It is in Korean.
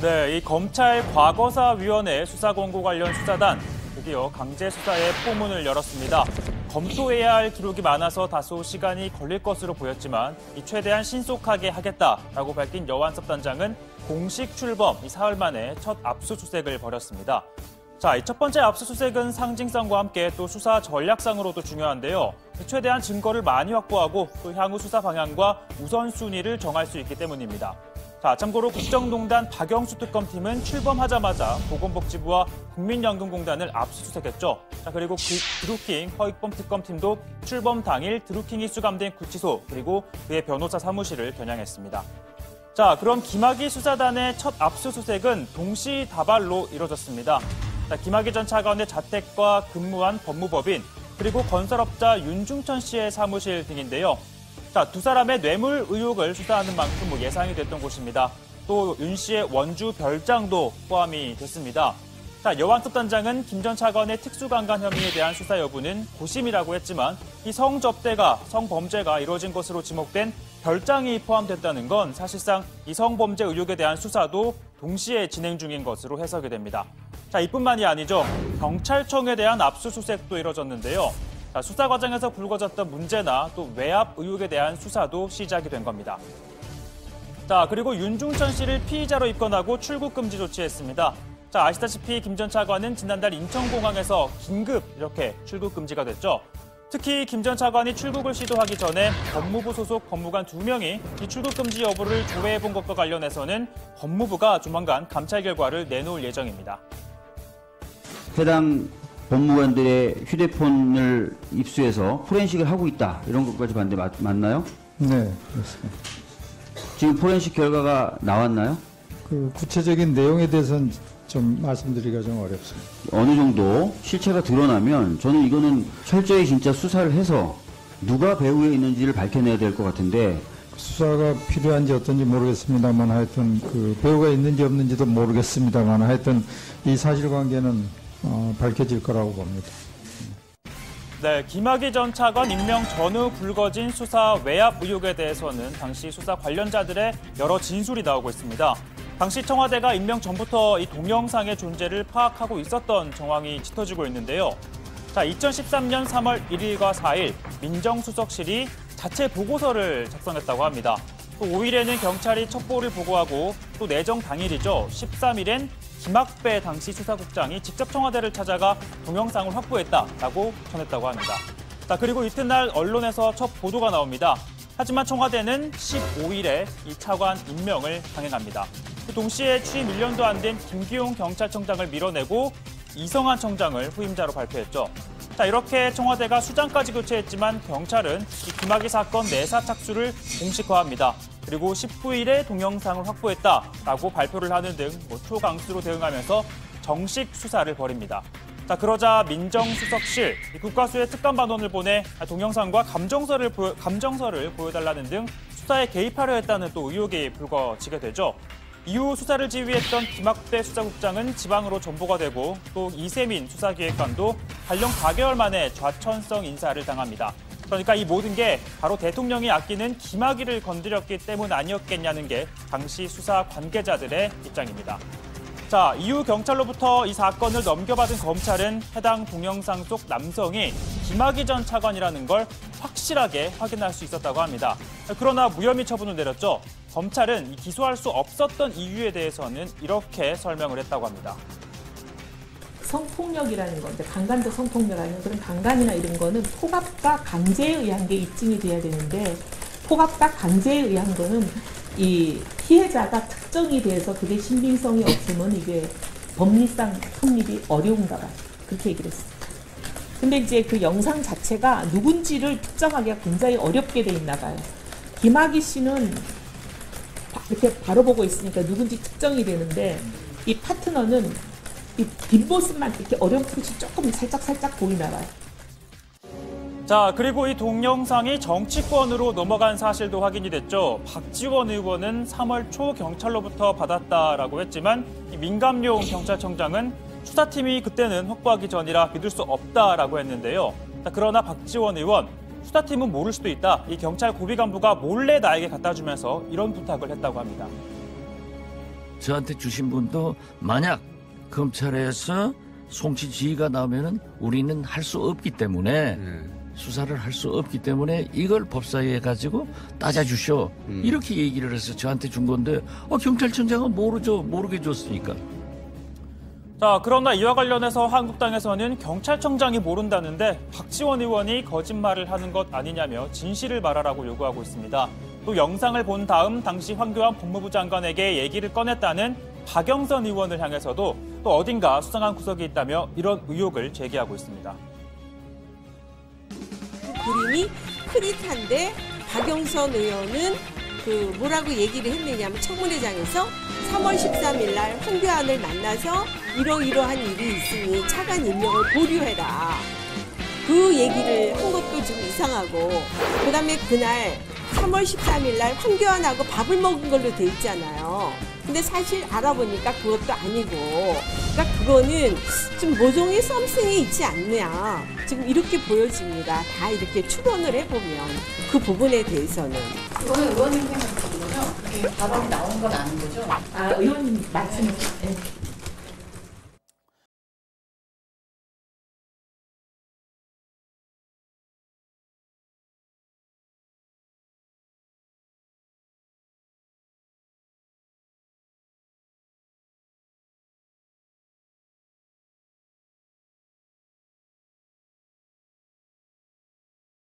네, 이 검찰 과거사위원회 수사권고 관련 수사단 드디어 강제 수사에 포문을 열었습니다. 검토해야 할 기록이 많아서 다소 시간이 걸릴 것으로 보였지만 최대한 신속하게 하겠다라고 밝힌 여완섭 단장은 공식 출범 사흘 만에 첫 압수수색을 벌였습니다. 자, 이 첫 번째 압수수색은 상징성과 함께 또 수사 전략상으로도 중요한데요. 최대한 증거를 많이 확보하고 또 향후 수사 방향과 우선순위를 정할 수 있기 때문입니다. 자, 참고로 국정농단 박영수 특검팀은 출범하자마자 보건복지부와 국민연금공단을 압수수색했죠. 자, 그리고 드루킹 허익범 특검팀도 출범 당일 드루킹이 수감된 구치소 그리고 그의 변호사 사무실을 겨냥했습니다. 자, 그럼 김학의 수사단의 첫 압수수색은 동시다발로 이뤄졌습니다. 자, 김학의 전 차관의 자택과 근무한 법무법인 그리고 건설업자 윤중천 씨의 사무실 등인데요. 자, 두 사람의 뇌물 의혹을 수사하는 만큼 예상이 됐던 곳입니다. 또 윤 씨의 원주 별장도 포함이 됐습니다. 자, 여완섭 단장은 김 전 차관의 특수강간 혐의에 대한 수사 여부는 고심이라고 했지만 이 성범죄가 이루어진 것으로 지목된 별장이 포함됐다는 건 사실상 이 성범죄 의혹에 대한 수사도 동시에 진행 중인 것으로 해석이 됩니다. 자, 이뿐만이 아니죠. 경찰청에 대한 압수수색도 이뤄졌는데요. 자, 수사 과정에서 불거졌던 문제나 또 외압 의혹에 대한 수사도 시작이 된 겁니다. 자, 그리고 윤중천 씨를 피의자로 입건하고 출국 금지 조치했습니다. 자, 아시다시피 김 전 차관은 지난달 인천공항에서 긴급 이렇게 출국 금지가 됐죠. 특히 김 전 차관이 출국을 시도하기 전에 법무부 소속 법무관 2명이 이 출국 금지 여부를 조회해본 것과 관련해서는 법무부가 조만간 감찰 결과를 내놓을 예정입니다. 해당 법무관들의 휴대폰을 입수해서 포렌식을 하고 있다. 이런 것까지 봤는데 맞나요? 네, 그렇습니다. 지금 포렌식 결과가 나왔나요? 그 구체적인 내용에 대해서는 좀 말씀드리기가 좀 어렵습니다. 어느 정도 실체가 드러나면 저는 이거는 철저히 진짜 수사를 해서 누가 배후에 있는지를 밝혀내야 될 것 같은데 수사가 필요한지 어떤지 모르겠습니다만 하여튼 그 배후가 있는지 없는지도 모르겠습니다만 하여튼 이 사실관계는 밝혀질 거라고 봅니다. 네, 김학의 전 차관 임명 전후 불거진 수사 외압 의혹에 대해서는 당시 수사 관련자들의 여러 진술이 나오고 있습니다. 당시 청와대가 임명 전부터 이 동영상의 존재를 파악하고 있었던 정황이 짙어지고 있는데요. 자, 2013년 3월 1일과 4일 민정수석실이 자체 보고서를 작성했다고 합니다. 또 5일에는 경찰이 첩보를 보고하고 또 내정 당일이죠. 13일엔 김학배 당시 수사국장이 직접 청와대를 찾아가 동영상을 확보했다라고 전했다고 합니다. 자, 그리고 이튿날 언론에서 첫 보도가 나옵니다. 하지만 청와대는 15일에 이 차관 임명을 강행합니다. 동시에 취임 1년도 안 된 김기용 경찰청장을 밀어내고 이성한 청장을 후임자로 발표했죠. 자, 이렇게 청와대가 수장까지 교체했지만 경찰은 이 김학의 사건 내사 착수를 공식화합니다. 그리고 19일에 동영상을 확보했다라고 발표를 하는 등 초강수로 대응하면서 정식 수사를 벌입니다. 자, 그러자 민정수석실, 국가수의 특감반원을 보내 동영상과 감정서를 보여달라는 등 수사에 개입하려 했다는 또 의혹이 불거지게 되죠. 이후 수사를 지휘했던 김학배 수사국장은 지방으로 전보가 되고 또 이세민 수사기획관도 발령 4개월 만에 좌천성 인사를 당합니다. 그러니까 이 모든 게 바로 대통령이 아끼는 김학의를 건드렸기 때문 아니었겠냐는 게 당시 수사 관계자들의 입장입니다. 자, 이후 경찰로부터 이 사건을 넘겨받은 검찰은 해당 동영상 속 남성이 김학의 전 차관이라는 걸 확실하게 확인할 수 있었다고 합니다. 그러나 무혐의 처분을 내렸죠. 검찰은 기소할 수 없었던 이유에 대해서는 이렇게 설명을 했다고 합니다. 성폭력이라는 건, 강간도 성폭력이라는 그런 강간이나 이런 거는 폭압과 강제에 의한 게 입증이 돼야 되는데 폭압과 강제에 의한 거는 이 피해자가 특정이 돼서 그게 신빙성이 없으면 이게 법리상 성립이 어려운가 봐요. 그렇게 얘기를 했어요. 근데 이제 그 영상 자체가 누군지를 특정하기가 굉장히 어렵게 돼 있나 봐요. 김학의 씨는 이렇게 바로 보고 있으니까 누군지 특정이 되는데 이 파트너는 이 뒷모습만 이렇게 어렴풋이 조금 살짝 보이나 봐요. 자, 그리고 이 동영상이 정치권으로 넘어간 사실도 확인이 됐죠. 박지원 의원은 3월 초 경찰로부터 받았다라고 했지만 민감용 경찰청장은 수사팀이 그때는 확보하기 전이라 믿을 수 없다라고 했는데요. 자, 그러나 박지원 의원, 수사팀은 모를 수도 있다. 이 경찰 고위 간부가 몰래 나에게 갖다 주면서 이런 부탁을 했다고 합니다. 저한테 주신 분도 만약 검찰에서 송치지휘가 나오면은 우리는 할 수 없기 때문에 수사를 할 수 없기 때문에 이걸 법사위에 가지고 따져주쇼. 이렇게 얘기를 해서 저한테 준 건데 경찰청장은 모르게 줬으니까. 자, 그러나 이와 관련해서 한국당에서는 경찰청장이 모른다는데 박지원 의원이 거짓말을 하는 것 아니냐며 진실을 말하라고 요구하고 있습니다. 또 영상을 본 다음 당시 황교안 법무부 장관에게 얘기를 꺼냈다는 박영선 의원을 향해서도 또 어딘가 수상한 구석이 있다며 이런 의혹을 제기하고 있습니다. 그림이 흐릿한데 박영선 의원은 뭐라고 얘기를 했느냐면 청문회장에서 3월 13일 날 황교안을 만나서 이러이러한 일이 있으니 차관 임명을 보류해라. 그 얘기를 한 것도 좀 이상하고, 그다음에 그날 3월 13일 날 황교안하고 밥을 먹은 걸로 돼 있잖아요. 근데 사실 알아보니까 그것도 아니고, 그러니까 그거는 좀 모종의 썸씽이 있지 않냐, 지금 이렇게 보여집니다. 다 이렇게 추론을 해보면 그 부분에 대해서는. 이거는 의원님 생각이군요. 이게 발언이 나온 건 아닌 거죠? 의원님 말씀은